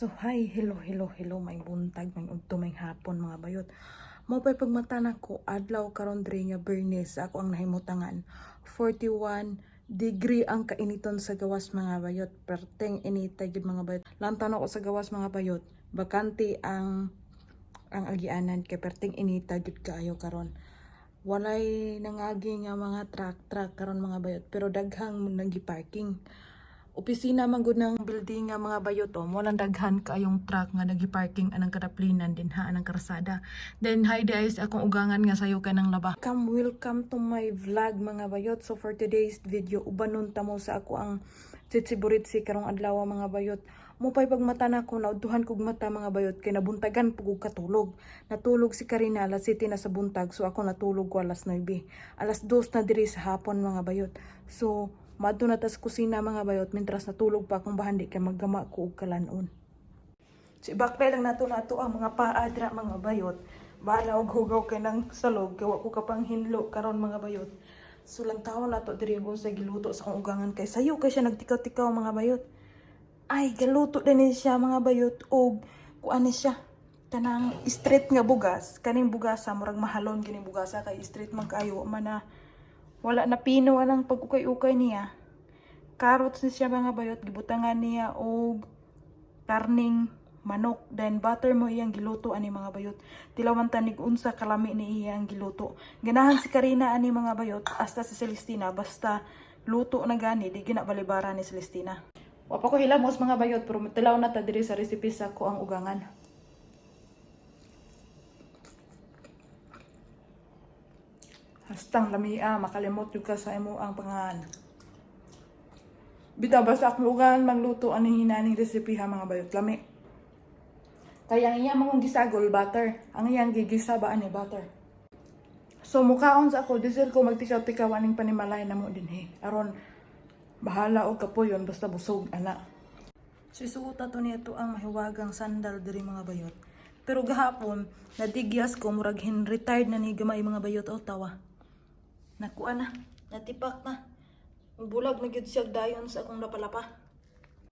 So hi, hello, may buntag, may udto, may hapon mga bayot. Mo pay pagmata nako adlaw karon diri nga Bernes ako ang nahimutangan. 41 degree ang kainiton sa gawas mga bayot. Perteng initay gid mga bayot. Lantaw ako sa gawas mga bayot. Bakante ang agianan kay perteng inita gid kaayo karon. Walay nangagi nga mga truck karon mga bayot pero daghang nagi-parking. Opisina man gud ng building nga mga bayot mo lang daghan kaayong truck nga nagi-parking anang kadaplinan din ha anang karsada. Then hi guys, akong ugangan nga sayo kanang laba. Welcome to my vlog mga bayot. So for today's video ubanon ta mo sa ako ang tsitsiburitsi karong adlaw mga bayot. Mo pay pagmata nako naudtuhan kog mata mga bayot kay nabuntagan pug katulog. Natulog si Karina alas 7 na sa buntag so ako natulog ko alas 9. Alas 2 na diri sa hapon mga bayot. So madto na tas kusina mga bayot mintras natulog pa akong bahandi kay maggama ko og kalanon. Si baklay lang nato ang mga paadra mga bayot. Bala og hugaw kay nang salog kay wa ko kapang hinlo karon mga bayot. So lang taon nato diri kung sa giluto sa akong ugangan kay sayo kay siya nagtikaw-tikaw mga bayot. Ay galuto din siya mga bayot og kuan ni siya kanang straight nga bugas kaning bugasa murag mahalon kining bugasa kay straight man kaayo man na wala na pino anang pag-ukay-ukay niya. Carrots ni siya mga bayot, gibutangan niya og karning manok. Then butter mo iyang giluto ani mga bayot. Tilawan tanig unsa kalami ni iyang giluto. Ganahan si Karina ani mga bayot hasta si Celestina basta luto na gani di ginabalibara ni Celestina. Wa pa ko hilamos mga bayot pero tilaw na ta diri sa recipe sa ko ang ugangan. Hastang lamia, makalimot yung ka sa imo ang pangalan. Bita basta akong ugan magluto aning hinaning recipe ha mga bayot lami. Kaya ang iyang mong gisagol butter. Ang iyang gigisa ba ani butter. So mukaon sa ako diesel ko magtikaw-tikaw aning panimalay na mo dinhi. Aron bahala og kapuyon basta busog ana. Sisuota to nito ang mahiwagang sandal diri mga bayot. Pero gahapon nadigyas ko murag retired na ni gamay mga bayot o tawa. Nakuha na, natipak na. Bulag na gyud siya dayon sa akong lapalapa.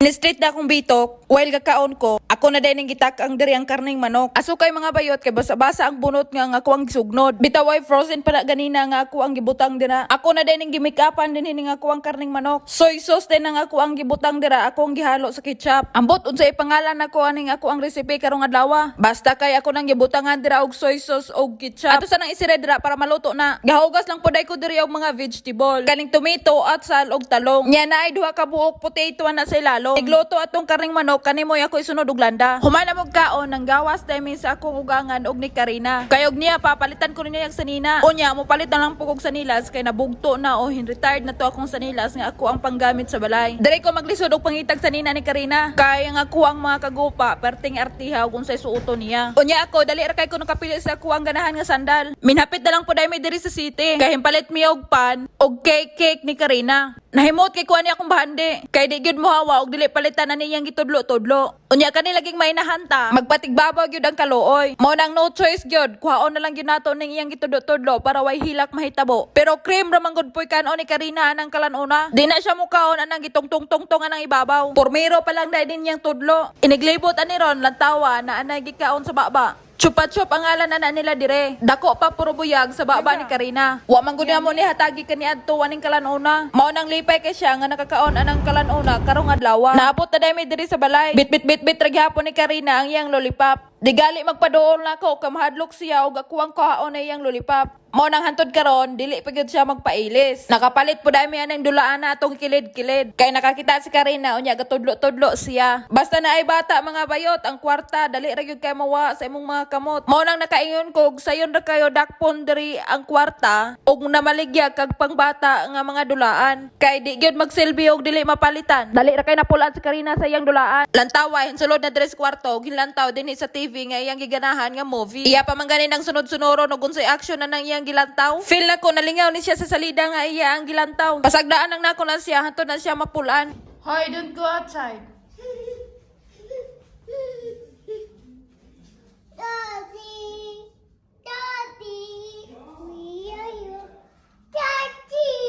In-straight na akong bitok, while kakaon ko, ako na din ang gitak ang diri ang karning manok. Aso kay mga bayot kay basa-basa ang bunot nga ako ang sugnod. Bitaway frozen pa na ganina nga ako ang gibutang dira. Ako na din ang gimikapan din hini nga ako ang karning manok. Soy sauce din ang ako ang gibutang dira, ako ang gihalo sa ketchup. Ambot unsay pangalan nako aning ako ang recipe karong adlaw. Basta kay ako nang gibutangan dira og soy sauce og ketchup. Ato sa nang isire dira para maluto na. Gahugas lang puday ko diri og mga vegetable. Kaning tomato at sal og talong. Nya naay duha ka buok potato na sa ilalo. Igluto atong karning manok kanimo ako isunod og landa. Humana mo kaon nang gawas demi sa akong ugangan og ni Karina. Kay og niya papalitan ko niya yung sanina. Unya mo palit na lang pugog sanilas kay nabugto na o retired na to akong sanilas nga ako ang panggamit sa balay. Diri ko maglisod og pangitag sanina ni Karina. Kay ang ako ang mga kagupa perting artiha kung sa suoto niya. Unya ako dali ra kay ko nakapili sa ako ang ganahan nga sandal. Minhapit na lang po dai may diri sa city. Kay himpalit mi og pan og cake ni Karina. Nahimot kay kuha niya akong bahandi. Kay di gyud mo hawa og dili palitan na niyang gitudlo-tudlo. Unya kani laging may nahanta. Magpatigbabaw gyud ang kaluoy. Mao nang no choice gyud. Kuhaon na lang gyud nato ning iyang gitudlo-tudlo para way hilak mahitabo. Pero cream ra man gud puy kanon ni Karina anang kalanuna. Di na siya mukaon anang gitungtong-tungtong anang ibabaw. Pormiro pa lang dai din yang tudlo. Iniglibot ani ron lantawa na anay gikaon sa baba. Chupa-chup ang ngalan na nila dire. Dako pa puro buyag sa baba ni Karina. Wa man gud mo ni hatagi kani adto waning kalanuna. Mao nang lipay kay siya nga nakakaon anang kalanuna karong adlaw. Naabot na dai mi diri sa balay. Bit ragyapon ni Karina ang iyang lollipop. Digali magpaduol na ako kamahadlok siya og ako ang kaon na iyang lollipop. Mao nang hantod karon dili pa gyud siya magpailis. Nakapalit pud mi anang dulaan na atong kilid-kilid. Kay nakakita si Karina unya gatudlo-tudlo siya. Basta na ay bata mga bayot ang kwarta dali ra gyud kay mawa sa imong mga kamot. Mao nang nakaingon ko sayon ra kayo dakpon diri ang kwarta ug namaligya kag pangbata nga mga dulaan. Kay di gyud magsilbi og dili mapalitan. Dali ra kay napulaan si Karina sa iyang dulaan. Lantaway hinsulod na diri sa kwarto ginlantaw dinhi sa TV nga iyang giganahan nga movie. Iya pa man ganin ang sunod-sunoro og unsay action na nang iyang gilantaw. Feel na ko nalingaw ni siya sa salida nga iya ang gilantaw. Pasagdaan ang nako na siya hantod na siya mapulaan. Hoy, don't go outside. Daddy, where are you? Daddy.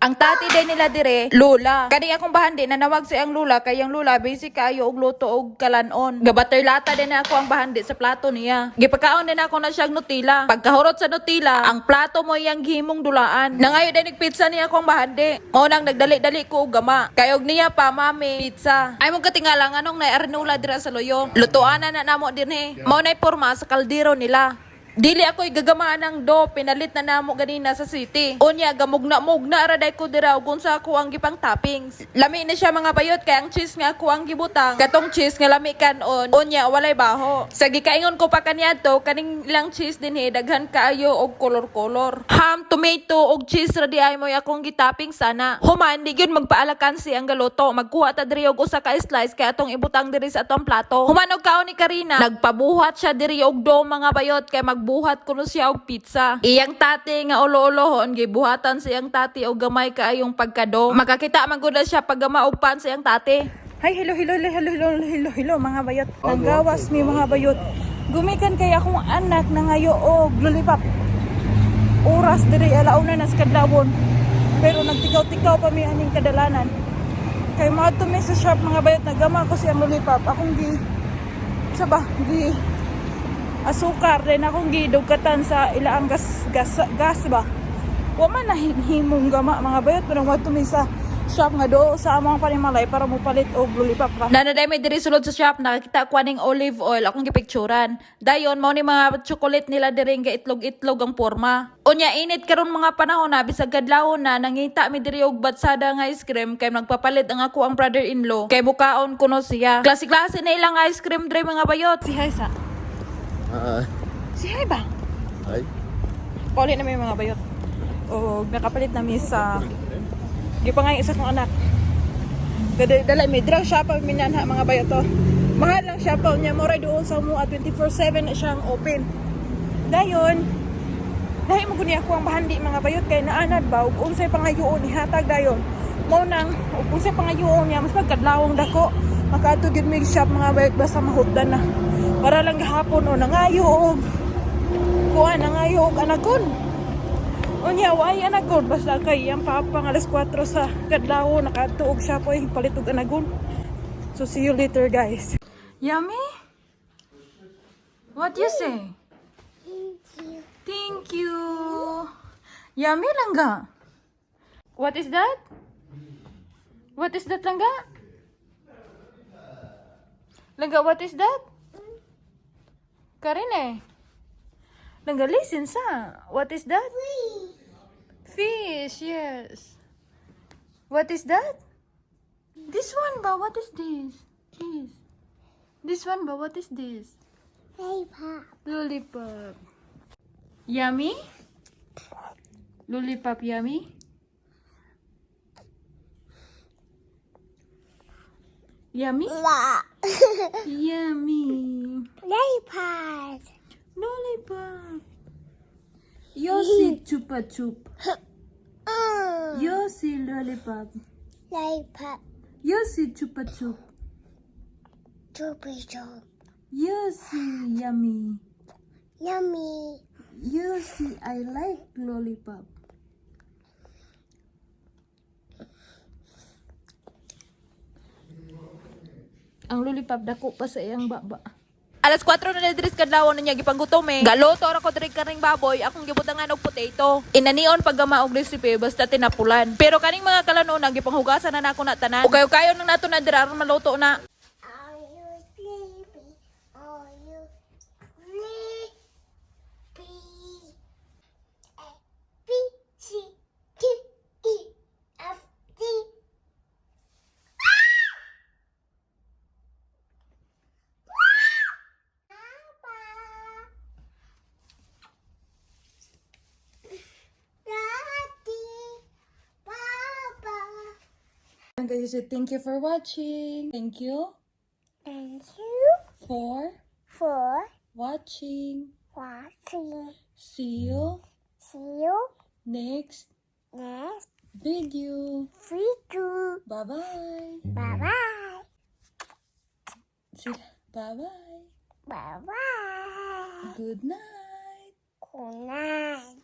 Ang tati din nila dire, lula. Kani akong bahandi na nawag si ang lula kay ang lula basic kayo og luto og kalanon. Gabater lata din na ako ang bahandi sa plato niya. Gipakaon din ako na siyang Nutella. Pagkahurot sa Nutella, ang plato mo yang gihimong dulaan. Nangayo din pizza niya akong bahandi. Mao nang nagdali-dali ko og gama. Kay og niya pa mami pizza. Ay mo katingala nganong na arenola dira sa loyo. Lutuanan na namo dinhi. Mao nay porma sa kaldero nila. Dili ako'y gagamaan ng do, pinalit na namo ganina sa city. Unya, gamugna-mugna araday ko dira ug unsa ako ang gipang toppings. Lami na siya mga bayot kay ang cheese nga ako ang gibutang. Katong cheese nga lami kanon, unya walay baho. Sa gikaingon ko pa kaniadto, kaning lang cheese dinhi daghan kaayo og kolor-kolor. Ham, tomato ug cheese ra di ay mo akong gitopping sana. Human di gyud magpaalakan si ang galuto. Magkuha ta diri og usa ka slice kay atong ibutang diri sa atong plato. Human og kaon ni Karina, nagpabuhat siya diri og do mga bayot kay buhat kuno siya og pizza. Iyang tati nga ulo-ulohon gibuhatan sa iyang tati og gamay kaayong pagkado. Makakita man gud siya pagama og pan sa iyang tati. Hi, hello, mga bayot. Nanggawas mi mga bayot. Gumikan kay akong anak na ngayo og lollipop. Oras diri alauna na sa kadlawon. Pero nagtikaw-tikaw pa mi aning kadalanan. Kay maadto mi sa shop mga bayot nagama ko siyang lollipop. Akong gi asukar din akong gidugkatan sa ilaang gas ba. Wa man nahimong gama mga bayot pero matumi sa shop nga do sa among panimalay para mo palit og lollipop ra. Nanaday may diri sulod sa shop nakakita ko aning olive oil akong gipicturan. Dayon mao ni mga chocolate nila diri nga itlog-itlog ang porma. Unya init karon mga panahon na bisag kadlawon na nangita mi diri og batsada nga ice cream kay nagpapalit ang ako ang brother-in-law kay bukaon kuno siya. Klase-klase na ilang ice cream diri mga bayot. Si Haisa. Si Hay ba? Ay. Pauli na may mga bayot. O nakapalit na mi sa gipangay isa kong anak. Dala mi drug shop ang minanha mga bayot to. Mahal lang siya pa niya moray doon sa mo at 24/7 na siyang open. Dayon dahil mo guni ako ang bahandi mga bayot kay naanad ba ug unsay pangayoon ni hatag dayon. Mao nang ug unsay pangayoon niya mas pagkadlawong dako makaadto gid mi shop mga bayot basta mahutdan na. Para lang gahapon o nangayo og kuha nangayo og anagon. Unya way anagon basta kay ang papa nga alas 4 sa kadlaw nakatuog siya po palit og anagon. So see you later guys. Yummy? What you say? Thank you. Yummy langga. What is that? What is that langga? Langga, what is that? Karine. Langga, listen sa. What is that? Fish, yes. What is that? This one ba? What is this? This one ba? What is this? Lollipop. Lollipop. Yummy? Lollipop yummy? Yummy? Yummy. Lollipop. Lollipop. Yosi chupa chup. Yosi lollipop. Lollipop. Yosi chupa chup. Choopy chop. Yosi yummy. Yummy. Yosi I like lollipop. Ang lollipop dako pa sa iyang baba. Alas 4 na diri kadlawon niya gipanggutom eh. Galoto ra ko diri karing baboy, akong gibutangan og potato. Inanion paggama og recipe basta tinapulan. Pero kaning mga kalanon gipanghugasan na nako na tanan. Ukayo-kayo nang nato na dira aron maluto na. Are you sleepy? Are you sleepy? A, B, C, D, E, F, G. And guys, thank you for watching. Thank you Thank you for for watching. watching. See you See you next next video. video. Bye-bye. Bye bye. Bye-bye. Bye bye. Good night. Good night.